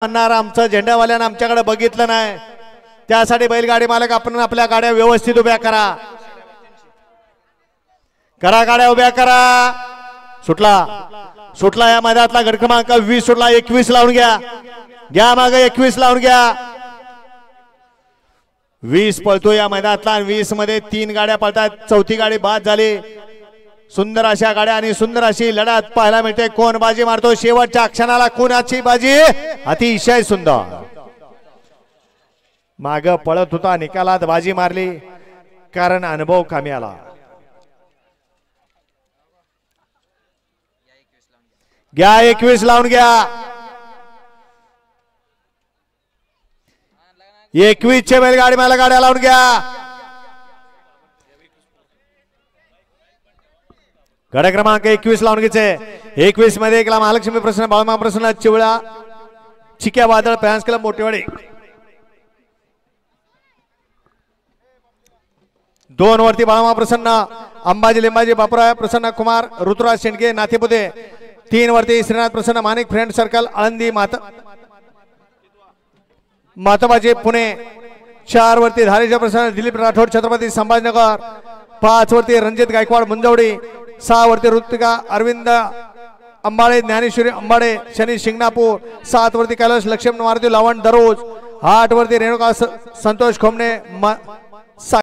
म्हणणार आमचं झेंडावाल्यानं आमच्याकडे बघितलं नाही, त्यासाठी बैलगाडी मालक आपण आपल्या गाड्या व्यवस्थित उभ्या करा, गाड्या उभ्या करा। सुटला या मैदानातला गट क्रमांक 20 सुटला, 21 लावून घ्या मागे 21 लावून घ्या। 20 पळतो या मैदानातला आणि 20 मध्ये 3 गाड्या पळतात, चौथी गाडी बाद झाली। सुंदर अशा गाड्या आणि सुंदर अशी लढत पाहायला मिळते। कोण बाजी मारतो शेवटच्या क्षणाला, कोणाची बाजी, अतिशय सुंदर माग पळत होता, निकालात बाजी मारली कारण अनुभव कामी आला। घ्या 21 लावून घ्या, 21 चे बैलगाडी मला गाड्या लावून घ्या। गाड्या क्रमांक 21 लावून घ्यायचे। 21 मध्ये एकला महालक्ष्मी प्रसन्न, बाळमा प्रसन्न, चिवळा, चिक्या वादळ, फॅन्स क्लब मोठेवाडी। 2 वरती बाळमा प्रसन्न, अंबाजी लिंबाजी, बापूराव प्रसन्न, कुमार, ऋतुराज शेंडगे, नाथेपुते। 3 वरती श्रीनाथ प्रसन्न, माणिक फ्रेंड सर्कल, आळंदी मातबाजी पुणे। 4 वरती धारेच्या प्रसन्न, दिलीप राठोड, छत्रपती संभाजीनगर। 5 वरती रणजित गायकवाड, मुंजवडी। 6 वरती ऋतिका अरविंद अंबाडे, ज्ञानेश्वरी अंबाडे, शनी शिंगणापूर। 7 वरती कैलास लक्ष्मण मारुती, लावण दरोज। 8 वरती रेणुका संतोष खोमणे,